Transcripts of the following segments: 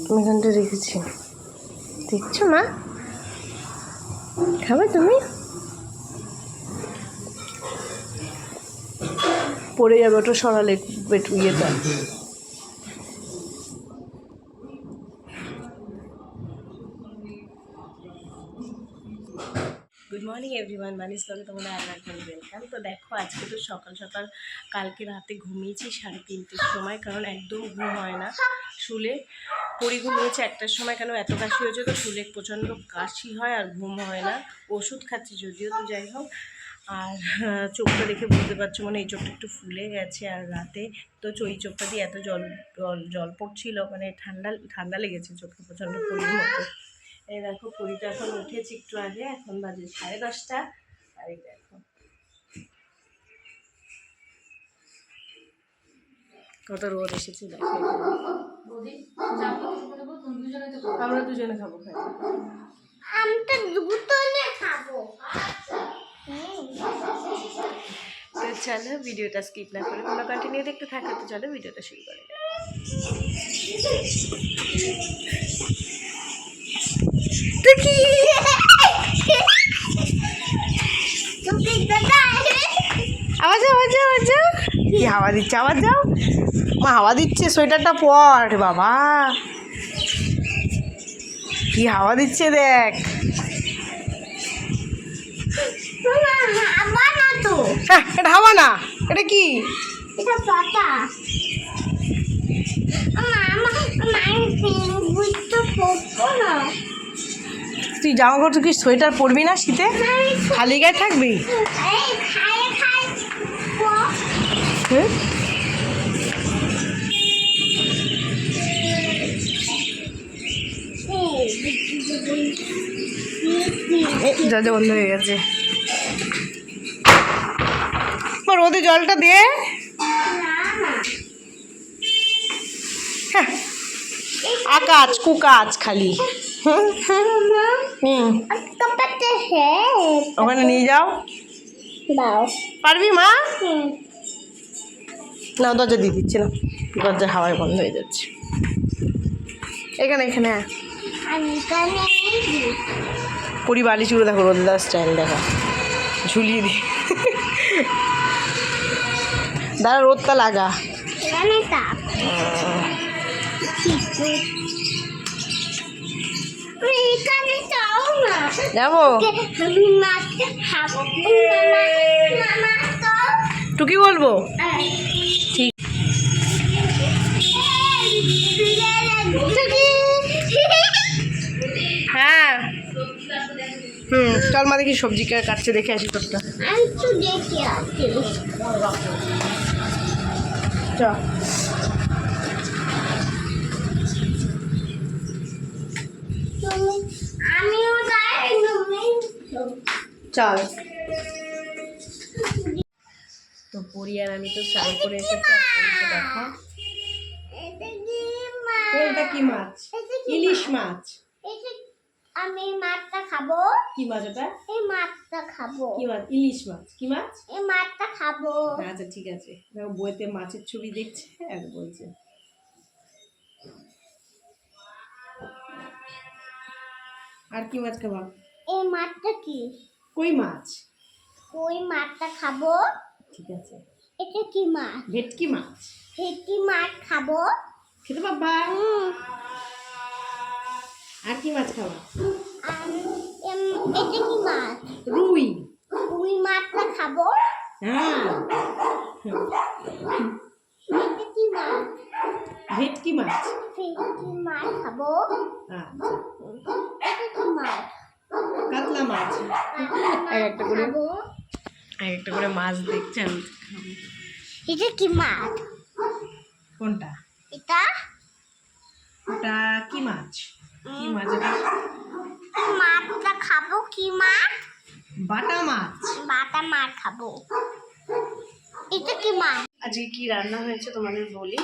আমি এখানটা রেখেছি, দেখছো মা? খাবে তুমি? পড়ে যাবে, ওটা সরালে ইয়েটা। গুড মর্নিং এভরিওয়ান, মানিস ব্লগে তোমাদের আর একবার ওয়েলকাম। তো দেখো আজকে তো সকাল সকাল, কালকে রাতে ঘুমিয়েছি 3:30-র সময়, কারণ একদম ঘুম হয় না শুলে। পরি ঘুমিয়েছে 1টার সময়, কেন এত কাশি হয়েছে তো শুলে প্রচণ্ড কাশি হয় আর ঘুম হয় না। ওষুধ খাচ্ছি যদিও, তো যাই হোক। আর চোখটা দেখে বুঝতে পারছো, মানে এই চোখটা একটু ফুলে গেছে। আর রাতে তো এই চোখটা দিয়ে এত জল জল পড়ছিল, মানে ঠান্ডা লেগেছে চোখে প্রচণ্ড, পরির মতো। এই দেখো পরিটা এখন উঠেছি একটু আগে, এখন বাজে 10:30। আর এই দেখো কত রোদ এসেছে, দেখো। আমরা দুজনে খাবো, তো চলো ভিডিওটা স্কিপ না করে তোমরা কন্টিনিউ দেখতে থাকো। তো চলো ভিডিওটা শুরু করে যাও। আবার যাও, কি হাওয়া দিচ্ছে, আবার যাও। মা হাওয়া দিচ্ছে, সোয়েটারটা পর বাবা, কি হাওয়া দিচ্ছে দেখ। এটা হাওয়া না, এটা কি? তুই জামা কাপড় কি সোয়েটার পরবি না শীতে? খালি গায়ে থাকবি? দরজা বন্ধ হয়ে গেছে। রোদে জলটা দিয়ে আকাজ কুকাজ খালি। ওখানে নিয়ে যাও, পারবি মা? না দরজা দিয়ে দিচ্ছে না, দরজা হাওয়ায় বন্ধ হয়ে যাচ্ছে। এখানে পরি বালিশ উড়ে দেখো, রোদে দেওয়ার স্টাইল দেখো, ঝুলিয়ে দি। দাঁড়া, রোদটা লাগা। যাবো টুকি বলবো, ঠিক। হ্যাঁ চল মা, দেখি সবজি কাটছে, দেখে আসি তোরটা। চল। তো পরি আর আমি তো চাল করে এসেছি, দেখো কোনটা কি মাছ? ইলিশ মাছ। আমি মাছটা খাবো। কি মাছ ওটা? এই মাছটা খাবো। কি মাছ? ইলিশ মাছ। কি মাছ? এই মাছটা খাবো। আচ্ছা ঠিক আছে, দেখো বইতে মাছের ছবি দেখছে আর বলছে। আর কি মাছ খাবা? এই মাছটা কি? কই মাছ। কই মাছটা খাবো। ঠিক আছে। এটা কি মাছ? ভেটকি মাছ। ভেটকি মাছ খাবো। খেতে পাবা? আর কি মাছ খাবা? এটা কি মাছ? রুই। রুই মাছটা খাবো। হ্যাঁ। এটা কি মাছ? ভেটকি মাছ। ভেটকি মাছ খাবো। আচ্ছা। এটা কি মাছ? কাতলা মাছ। একটা করে মাছ দেখছি আমি। এটা কি মাছ? কোনটা? এটা ওটা কি মাছ? কি মাছ এটা? মাছটা খাবো। কি মাছ? বাটা মাছ। বাটা মাছ খাবো। এটা কি মাছ? আজকে কি রান্না হয়েছে তোমাদের বলি।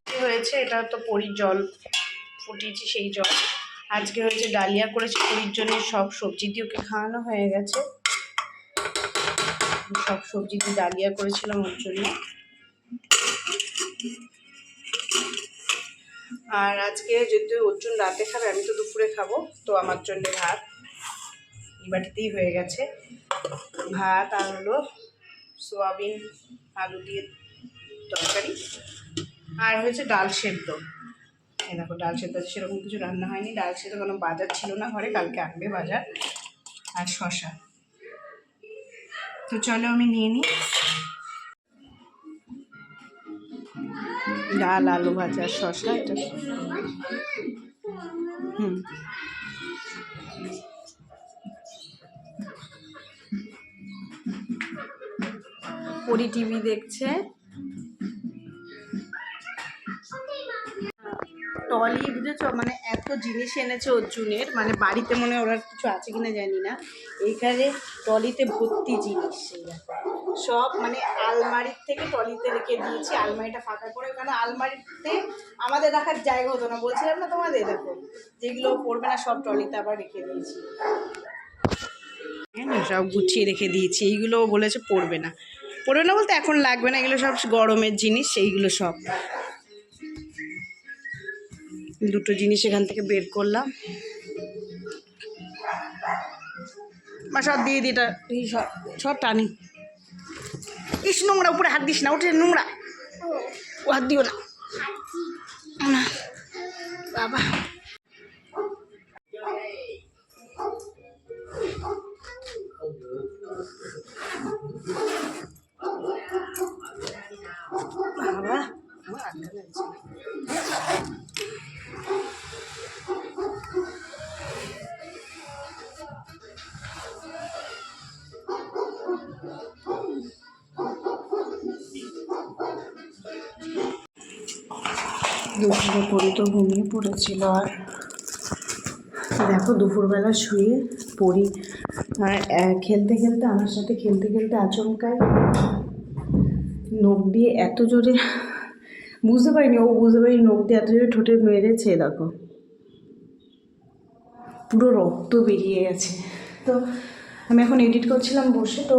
কি হয়েছে, এটা তো পরির জল ফুটিয়েছি, সেই জল। আজকে হয়েছে ডালিয়া করেছি পরির জন্য, সব সবজি দিয়ে ওকে খাওয়ানো হয়ে গেছে। সব সবজি দিয়ে ডালিয়া করেছিলাম ওর জন্য। আর আজকে যদি অর্জুন রাতে খাবে, আমি তো দুপুরে খাবো, তো আমার জন্য ভাত এই বাটিতেই হয়ে গেছে। ভাত আর হলো সোয়াবিন আলু দিয়ে তরকারি, আর হয়েছে ডাল সেদ্ধ। এই দেখো ডাল সেদ্ধ আছে, সেরকম কিছু রান্না হয়নি। ডাল সেদ্ধ কোনো বাজার ছিল না ঘরে, কালকে আনবে বাজার। আর শশা। তো চলো আমি নিয়ে নিই। ডাল আলু ভাজা শশা, এটা পরি টিভি দেখছে। টলি বুঝেছো, মানে এত জিনিস এনেছে অর্জুনের, মানে বাড়িতে মনে হয় ওরা কিছু আছে কিনা জানি না, এইখানে টলিতে ভর্তি জিনিস। সব মানে আলমারির থেকে টলিতে রেখে দিয়েছি। আলমারিটা ফাঁকা করে, কারণ আলমারিতে আমাদের রাখার জায়গা হতো না, বলছিলাম না তোমাদের। দেখো যেগুলো পড়বে না সব টলিতে আবার রেখে দিয়েছি। হ্যাঁ, সব গুছিয়ে রেখে দিয়েছি। এইগুলো বলেছে পড়বে না, পড়বে না বলতে এখন লাগবে না, এগুলো সব গরমের জিনিস। সেইগুলো সব দুটো জিনিস এখান থেকে বের করলাম। মা সব দিয়ে দিটা সব সব টানি। ইস নোংরা, উপরে হাত দিস না, উঠে নোংরা, ও হাত দিও না বাবা। বাবা আমার আটকা লাগছে। দুপুরে পড়ি তো ঘুমিয়ে পড়েছিল। আর দেখো দুপুরবেলা শুয়ে পড়ি আর খেলতে খেলতে, আমার সাথে খেলতে খেলতে আচমকায় নখ দিয়ে এত জোরে, বুঝতে পারিনি, ও বুঝতে পারিনি, নখ দিয়ে এত জোরে ঠোঁটে মেরেছে। দেখো পুরো রক্ত বেরিয়ে গেছে। তো আমি এখন এডিট করছিলাম বসে, তো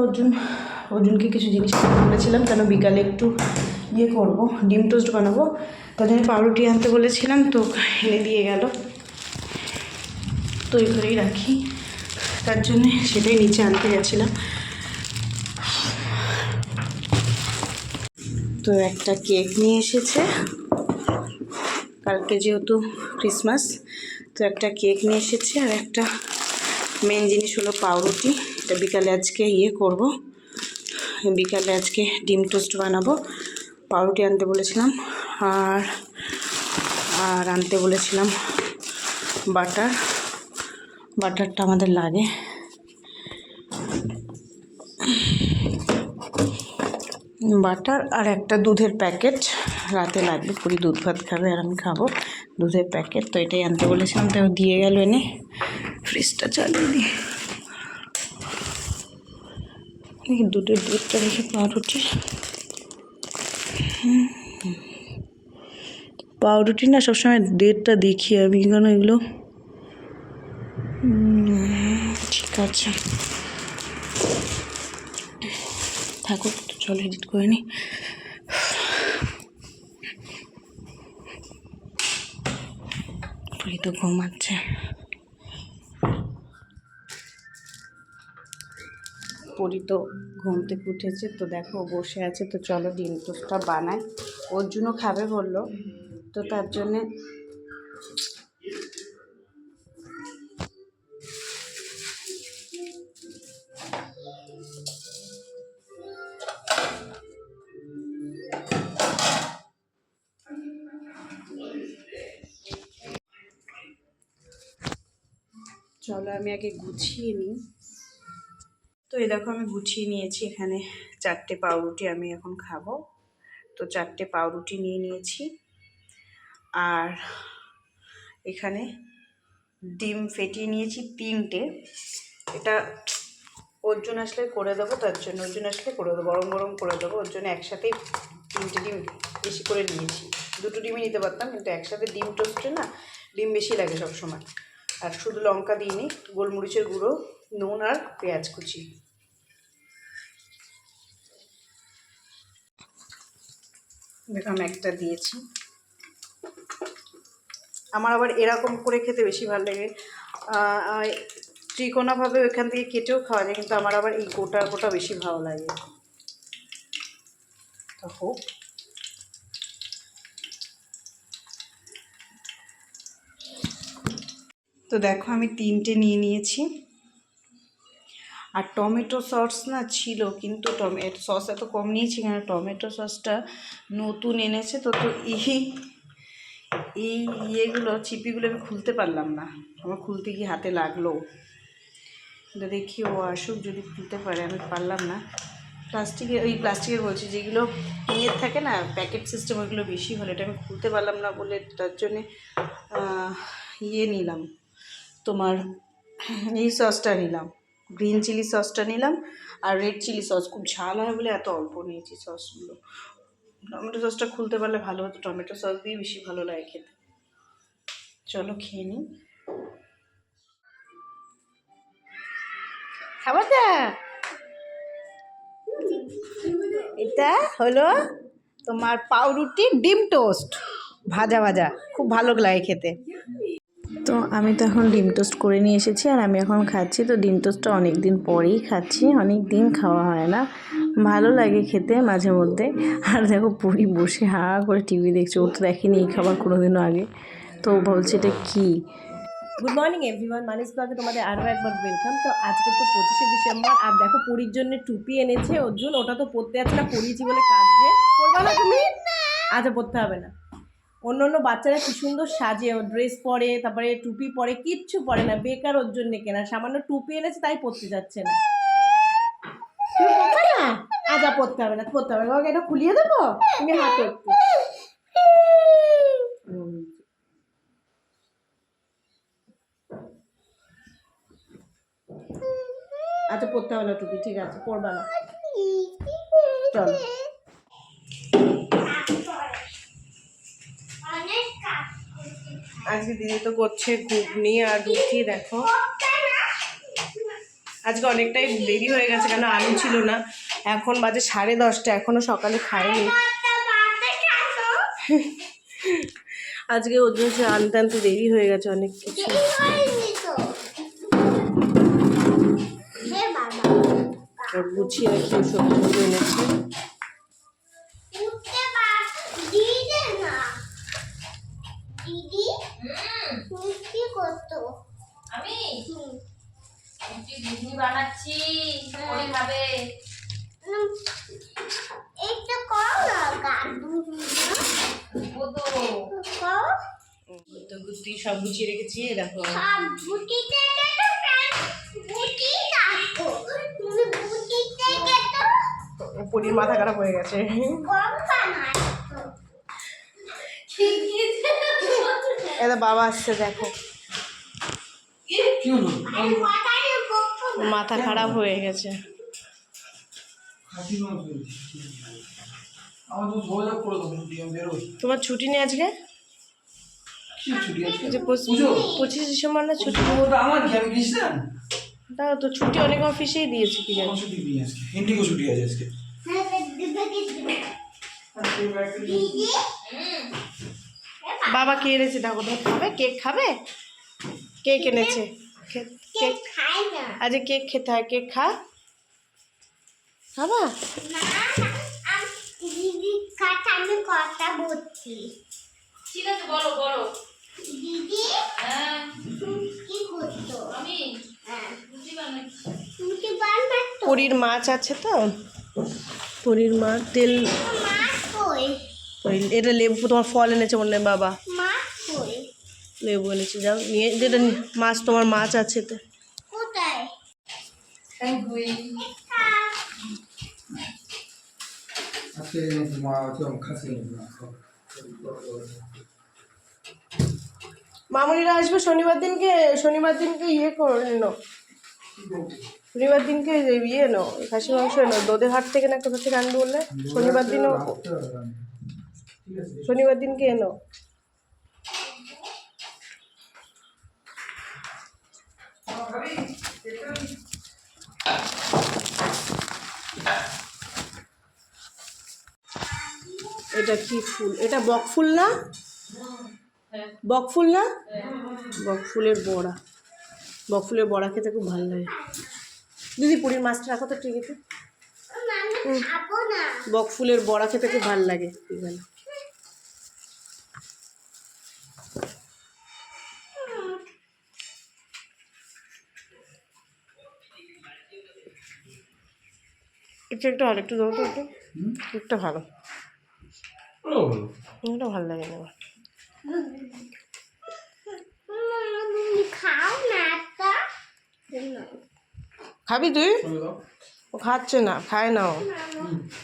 অর্জুনকে কিছু জিনিস বলেছিলাম, কেন বিকালে একটু ইয়ে করবো, ডিম টোস্ট বানাবো। তার জন্য পাউরুটি আনতে বলেছিলাম, তো এনে দিয়ে গেল। তো এই ঘরেই রাখি, তার জন্যে সেটাই নিচে আনতে গেছিলাম। তো একটা কেক নিয়ে এসেছে, কালকে যেহেতু ক্রিসমাস, তো একটা কেক নিয়ে এসেছে। আর একটা মেন জিনিস হলো পাউরুটি। এটা বিকালে আজকে ইয়ে করব, বিকালে আজকে ডিম টোস্ট বানাবো। পাউরুটি আনতে বলেছিলাম, আর আর আনতে বলেছিলাম বাটারটা আমাদের লাগে। বাটার আর একটা দুধের প্যাকেট রাতে লাগবে, পুরি দুধ ভাত খাবে আর আমি খাবো, দুধের প্যাকেট। তো এটাই আনতে বলেছিলাম, তাও দিয়ে গেল এনে। ফ্রিজটা চালিয়ে দিই, দেখি দুধটা রেখে পাউরুটি না সবসময় ডেটটা দেখি আমি, কেন এগুলো ঠিক আছে থাকুক। তো চলো এডিট করে নি। পুরি তো ঘুমাচ্ছে। পুরি তো ঘুম থেকে উঠেছে, তো দেখো বসে আছে। তো চলো ডিম টোস্টটা বানাই, অর্জুনও খাবে বললো, তো তার জন্যে চলো আমি আগে গুছিয়ে নিই। তো এই দেখো আমি গুছিয়ে নিয়েছি, এখানে 4টে পাউরুটি আমি এখন খাবো। তো 4টে পাউরুটি নিয়ে নিয়েছি, আর এখানে ডিম ফেটিয়ে নিয়েছি 3টে। এটা অর্জুন আসলে করে দেবো, তার জন্য অর্জুন আসলে করে দেবো, গরম গরম করে দেবো। ওর জন্য একসাথেই 3টে ডিম বেশি করে নিয়েছি। 2টো ডিমই নিতে পারতাম, কিন্তু একসাথে ডিম টোস্টে না ডিম বেশি লাগে সবসময়। আর শুধু লঙ্কা দিইনি, গোলমরিচের গুঁড়ো, নুন আর পেঁয়াজ কুচি। দেখো আমি একটা দিয়েছি। আমার আবার এরকম করে খেতে বেশি ভালো লাগে। ত্রিকোণাভাবে ওইখান থেকে কেটেও খাওয়া যায়, কিন্তু আমার আবার এই গোটা গোটা বেশি ভালো লাগে। তো হোক। তো দেখো আমি 3টে নিয়ে নিয়েছি। আর টমেটো সস না ছিল, কিন্তু টমেটো সস এত কম নিয়েছি কেন, টমেটো সসটা নতুন এনেছে তো। তো এই ইয়েগুলো চিপিগুলো আমি খুলতে পারলাম না, আমার খুলতে গিয়ে হাতে লাগলো। দেখি ও আসুক, যদি খুলতে পারে। আমি পারলাম না। প্লাস্টিকের বলছি, যেগুলো ইয়ের থাকে না প্যাকেট সিস্টেম, ওইগুলো বেশি ভালো। এটা আমি খুলতে পারলাম না বলে তার জন্যে ইয়ে নিলাম, তোমার এই সসটা নিলাম, গ্রিন চিলি সসটা নিলাম। আর রেড চিলি সস খুব ঝাল হয় বলে এত অল্প নিয়েছি সসগুলো। টমেটো সসটা খুলতে পারলে ভালো হতো, টমেটো সস দিয়ে বেশি ভালো লাগে খেতে। চলো খেয়ে নিই। খাবার দা, এটা হলো তোমার পাউরুটি ডিম টোস্ট, ভাজা ভাজা, খুব ভালো লাগে খেতে। তো আমি তো এখন ডিম টোস্ট করে নিয়ে এসেছি, আর আমি এখন খাচ্ছি। তো ডিম টোস্টটা অনেক দিন পরেই খাচ্ছি, অনেক দিন খাওয়া হয় না, ভালো লাগে খেতে মাঝে মধ্যে। আর দেখো পুরি বসে হা করে টিভি দেখছে, ও তো দেখেনি এই খাবার কোনোদিনও আগে। তো বলছে এটা কী। গুড মর্নিং এভরিওয়ান, মানিস ব্লগে তোমাদের আরও একবার ওয়েলকাম। তো আজকে তো 25শে ডিসেম্বর, আর দেখো পরীর জন্য টুপি এনেছে অর্জুন। ওটা তো পরতে যাচ্ছে না, পরিয়েছি বলে কাঁদছে। পরবা না তুমি? আচ্ছা, পরতে হবে না। অন্য অন্য বাচ্চারা কি সুন্দর সাজে, ও ড্রেস পরে, তারপরে টুপি পরে, কিচ্ছু পরে না। বেকার ওর জন্য কেনা, সামান্য টুপি এনেছে তাই পরতে যাচ্ছে না। তুমি পরবে না? আচ্ছা, পরতে হবে না, পরতে হবে না। ওকে এটা খুলিয়ে দেবো, তুমি হাতে একটু। আচ্ছা, পরতে হবে না টুপি, ঠিক আছে, পরবা না। চলো। আজকে দিদি তো করছে ঘুগনি আর রুটি। দেখো আজকে অনেকটাই দেরি হয়ে গেছে, কেন আলু ছিল না। এখন বাজে 10:30, এখনো সকালে খাইনি। আজকে ওর জন্য আনতে আনতে দেরি হয়ে গেছে অনেক কিছু। গুছিয়ে রাখি সবজিগুলো এনেছে। আমি ঘুগনি বানাচ্ছি, করে খাবে। একটু কর না, তো গুটি সব গুছিয়ে রেখেছি, দেখো। পরির মাথা খারাপ হয়ে গেছে। এটা বাবা আসছে, দেখো মাথা খারাপ হয়ে গেছে। তোমার ছুটি নেই আজকে? 25 ডিসেম্বর না ছুটি? তাও তো ছুটি অনেক অফিসেই দিয়েছে, কি জানি। বাবা কে এনেছে দেখো, তুমি খাবে? কেক খাবে? কেক এনেছে। কেক আজকে কেক খেতে হয়, কেক খা। খাবা? আমি কথা বলছি, ঠিক আছে, বলো বলো। দিদি কি করছো? আমি রুটি বানাচ্ছি। পরির মাছ আছে তো, পরির মাছ তেল। এটা লেবু, তোমার ফল এনেছে মনে হয় বাবা। লেবু এনেছে, যাও নিয়ে। যেটা মাছ, তোমার মাছ আছে তো। কোথায়? মামুনিরা আসবে শনিবার দিনকে, ইয়ে করে নো, শনিবার দিনকে ইয়ে নো, খাসি মাংস এনো। দোদের হাট থেকে না কোথা থেকে আনবো বললে? শনিবার দিনকে এনো। এটা কি ফুল? এটা বক ফুল না? বকফুল না, বকফুলের বড়া, বকফুলের বড়া খেতে খুব ভালো লাগে। দিদি পুরীর মাছটা রাখো তো টিকিতে। খাবো না। বকফুলের বড়া খেতে খুব ভালো লাগে। এখানে একটু ভালো, একটু দাও তো, একটু ভালো, এটা ভালো লাগে না। তুমি খাও না একটা। খাবি তুই? ও খাচ্ছে না, খায় না ও।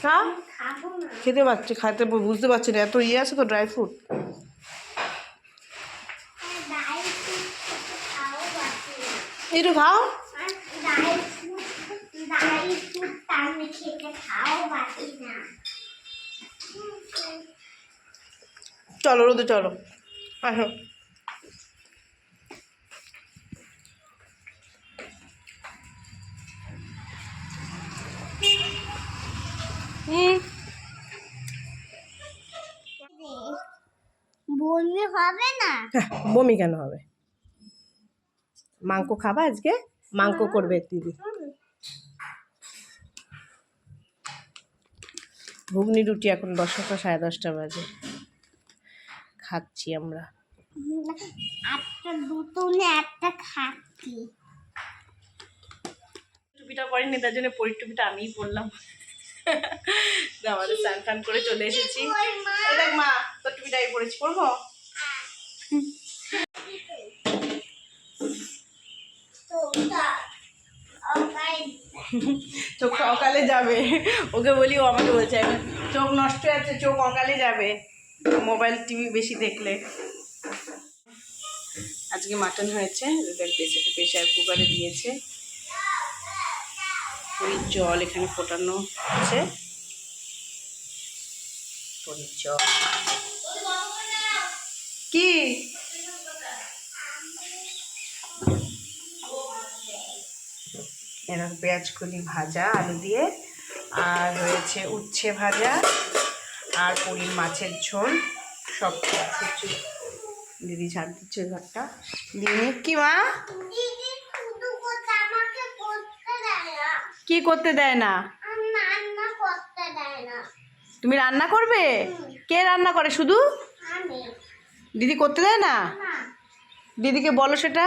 খা, খাবো না। খেতে পারছি, খাইতে বুঝতে পারছি না, এত ইয়ে আছে তো ড্রাই ফ্রুট। একটু খাও। চলো রোদে চলো, আসো। বমি হবে না? বমি কেন হবে? মাংস খাবা আজকে? মাংস করবে দিদি। ঘুগনি রুটি এখন 10টা 10:30 বাজে, খাচ্ছি আমরা। একটা দুটো না একটা খাচ্ছি। টুপিটা পরিনি, তার জন্য পরির টুপিটা আমিই পরলাম। আমাদের স্নান টান করে চলে এসেছি। এই দেখ মা, তোর টুপিটাই পরেছি, পরবো। চোখটা অকালে যাবে, ওকে বলি, ও আমাকে বলছে চোখ নষ্ট হয়ে যাচ্ছে, চোখ অকালে যাবে মোবাইল টিভি বেশি দেখলে। আজকে মাটন হয়েছে, প্রেশার কুকারে দিয়েছে। ওই জল এখানে ফোটানো আছে, পনির জল। কি এরকম পেঁয়াজকলি ভাজা আলু দিয়ে, আর রয়েছে উচ্ছে ভাজা, আর পুরীর মাছের ঝোল, সব কিছু। দিদি ঝাড় দিচ্ছে ঘরটা দিয়ে। কি মা? কি করতে দেয় না? তুমি রান্না করবে? কে রান্না করে? শুধু দিদি করতে দেয় না? দিদিকে বলো সেটা।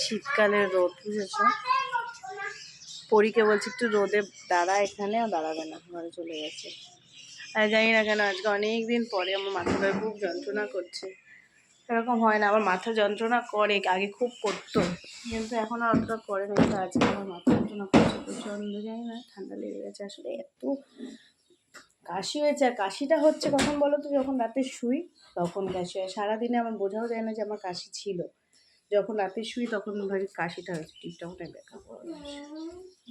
শীতকালের রোদ, বুঝেছো? পরীকে বলছি একটু রোদে দাঁড়া, এখানে দাঁড়াবে না, ঘরে চলে গেছে। আর জানি না কেন আজকে অনেক দিন পরে আমার মাথাটা খুব যন্ত্রণা করছে। এরকম হয় না, আমার মাথা যন্ত্রণা করে, আগে খুব করতো, কিন্তু এখন আর অতটা করে না। কিন্তু আজকে আমার মাথা যন্ত্রণা করছে প্রচন্ড, জানি না, ঠান্ডা লেগে গেছে। আসলে এত কাশি হয়েছে, আর কাশিটা হচ্ছে কখন বলো তো? যখন রাতে শুই তখন কাশি হয়। সারাদিনে আমার বোঝাও যায় না যে আমার কাশি ছিল। যখন রাতে শুই তখন ভাবি কাশিটা হয়েছে। টিপটা ওটাই দেখা করো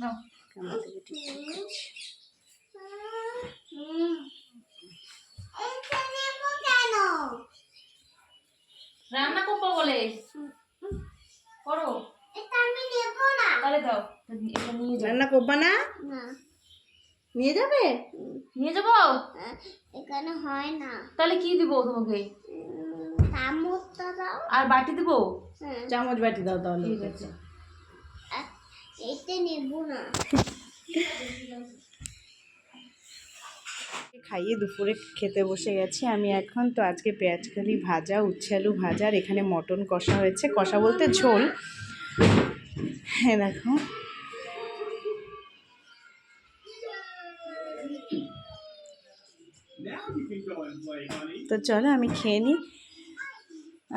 না, আমার থেকে টিপটা খাচ্ছি। রান্না করবো বলে করো, এটা আমি নেব না। তাহলে দাও, এটা নিয়ে যাও। রান্না করবা না? না, নিয়ে যাবে? নিয়ে যাবো? এখানে হয় না। তাহলে কি দিব তোমাকে? চামচটা দাও। আর বাটি দিব? চামচ বাটি দাও তাহলে। ঠিক আছে। এটা নেব না। খাইয়ে দুপুরে খেতে বসে গেছি আমি এখন। তো আজকে পেঁয়াজকলি ভাজা, উচ্ছে আলু ভাজা, আর এখানে মটন কষা হয়েছে। কষা বলতে ঝোল। হ্যাঁ দেখো, তো চলো আমি খেয়ে নিই।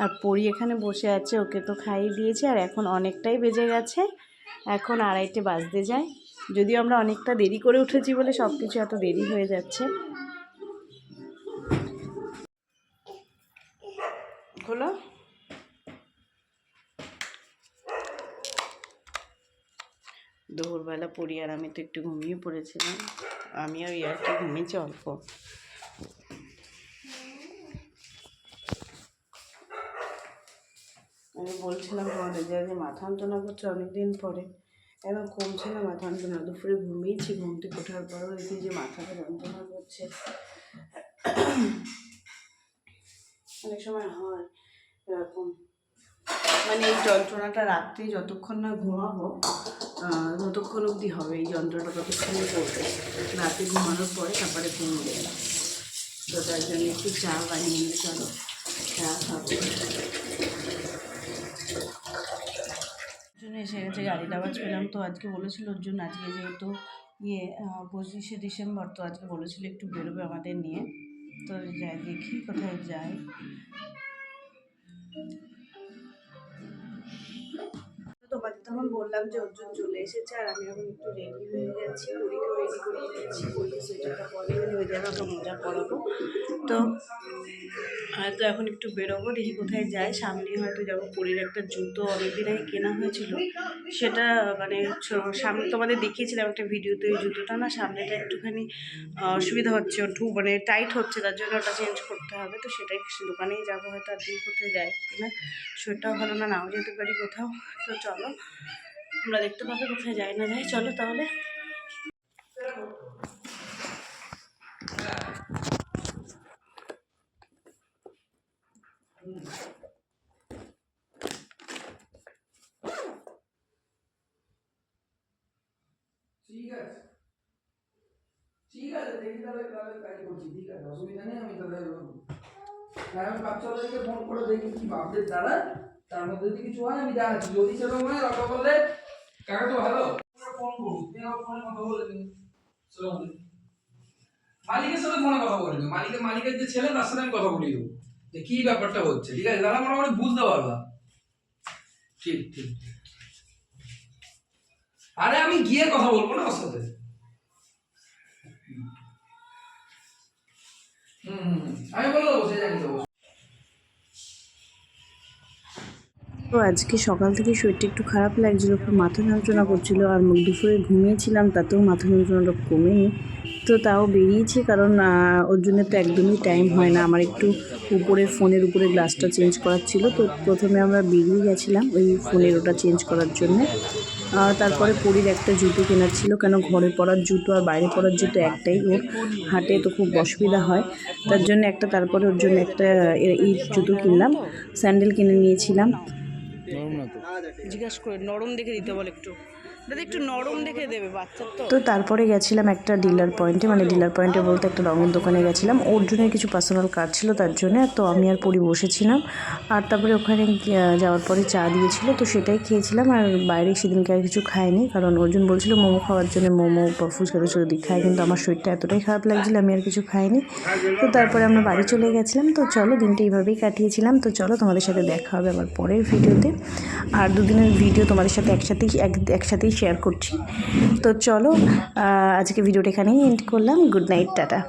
আর পরি এখানে বসে আছে, ওকে তো খাইয়ে দিয়েছি। আর এখন অনেকটাই বেজে গেছে, এখন 2:30 বাজতে যায়। যদিও আমরা অনেকটা দেরি করে উঠেছি বলে সব কিছু এত দেরি হয়ে যাচ্ছে। খোলো। দুপুরবেলা পরি আর আমি তো একটু ঘুমিয়ে পড়েছিলাম। আমি আর একটু ঘুমিয়েছি অল্প। আমি বলছিলাম তোমাদের যে মাথা যন্ত্রণা করছে অনেকদিন পরে, এখন কমছে না মাথা যন্ত্রণা। দুপুরে ঘুমিয়েছি, ঘুম থেকে ওঠার পরেও দেখি যে মাথাটা যন্ত্রণা করছে। অনেক সময় হয় এরকম, মানে এই যন্ত্রণাটা রাত্রে যতক্ষণ না ঘুমাবো ততক্ষণ অবধি হবে। এই যন্ত্রণাটা ততক্ষণই করবে, রাতে ঘুমানোর পরে তারপরে ঘুমবে। তো তার জন্য একটু চা বানিয়ে নিয়ে চলো চা খাবো। জন্য এসে গেছে, গাড়ির আওয়াজ পেলাম। তো আজকে বলেছিল ওর জন্য, আজকে যেহেতু 25শে ডিসেম্বর, তো আজকে বলেছিল একটু বেরোবে আমাদের নিয়ে। তো যাই, দেখি কোথায় যাই। তোমাদের তখন বললাম যে অর্জুন চলে এসেছে, আর আমি এখন একটু রেডি হয়ে গেছি। পরীকেও রেডি করে দিয়েছি, পরীকে সোয়েটারটা পরে ওই জায়গা ওকে মোজা পরাবো। তো হয়তো এখন একটু বেরোবো, দেখি কোথায় যাই। সামনে হয়তো যাবো। পরীর একটা জুতো অনেকদিন আগে কেনা হয়েছিল, সেটা মানে সামনে তোমাদের দেখিয়েছিলাম একটা ভিডিওতে। ওই জুতোটা না সামনেটা একটুখানি অসুবিধা হচ্ছে, মানে টাইট হচ্ছে, তার জন্য ওটা চেঞ্জ করতে হবে। তো সেটাই দোকানেই যাবো হয়তো। আর দিয়ে কোথায় যাই কিনা, শরীরটাও ভালো না, নাও যেতে পারি কোথাও। তো চলো, আমরা দেখতে পাবো কোথায় যাই না যাই। চলো তাহলে। ঠিক আছে দেখি তাহলে ক্লাবের কাজ করছি, ঠিক আছে, অসুবিধা নেই। আমি তাহলে আমি বাচ্চাদেরকে ফোন করে দেখি কি আপডেট দাঁড়ায়, তার মধ্যে যদি কিছু হয় আমি জানাচ্ছি। যদি সেরকম হয় কথা বললে কাকা তো ভালো ফোন করুন, ফোনে কথা বলে দিন। মালিকের সাথে ফোনে কথা বলে দিন, মালিকের যে ছেলে তার সাথে আমি কথা বলিয়ে দেবো যে কি ব্যাপারটা হচ্ছে, ঠিক আছে? দাদা মোটামুটি বুঝতে পারবা। ঠিক ঠিক। আরে আমি গিয়ে কথা বলবো না ওর সাথে। আমি বলে দেবো, সে জানিয়ে দেবো। তো আজকে সকাল থেকে শরীরটা একটু খারাপ লাগছিল, খুব মাথা যন্ত্রণা করছিল। আর দুপুরে ঘুমিয়েছিলাম, তাতেও মাথা যন্ত্রণাটা কমেনি। তো তাও বেরিয়েছি, কারণ ওর জন্য তো একদমই টাইম হয় না। আমার একটু ফোনের উপরে গ্লাসটা চেঞ্জ করার ছিল। তো প্রথমে আমরা বেরিয়ে গেছিলাম ওই ফোনের ওটা চেঞ্জ করার জন্য। তারপরে পরীর একটা জুতো কেনার ছিল, কেন ঘরে পরার জুতো আর বাইরে পরার জুতো একটাই, ওর হাঁটে তো খুব অসুবিধা হয়। তার জন্য একটা, তারপরে ওর জন্য একটা এই জুতো কিনলাম, স্যান্ডেল কিনে নিয়েছিলাম। জিজ্ঞাসা করে নরম দেখে দিতে বল, একটু দাদা একটু নরম দেখে দেবে বাচ্চা তো। তারপরে গেছিলাম একটা ডিলার পয়েন্টে, মানে ডিলার পয়েন্টে বলতে একটা রঙের দোকানে গেছিলাম। ওর জন্য কিছু পার্সোনাল কাজ ছিল, তার জন্য। তো আমি আর পরি বসেছিলাম। আর তারপরে ওখানে যাওয়ার পরে চা দিয়েছিল, তো সেটাই খেয়েছিলাম। আর বাইরে সেদিনকে আর কিছু খাইনি, কারণ অর্জুন বলছিল মোমো খাওয়ার জন্য, মোমো বা ফুচকা তো যদি খাই, কিন্তু আমার শরীরটা এতটাই খারাপ লাগছিল আমি আর কিছু খাইনি। তো তারপরে আমরা বাড়ি চলে গেছিলাম। তো চলো, দিনটা এইভাবেই কাটিয়েছিলাম। তো চলো, তোমাদের সাথে দেখা হবে আবার পরের ভিডিওতে। আর দুদিনের ভিডিও তোমাদের সাথে একসাথেই শেয়ার করছি। তো চলো, আজকে ভিডিওটা এখানেই এন্ড করলাম। Good night, tata.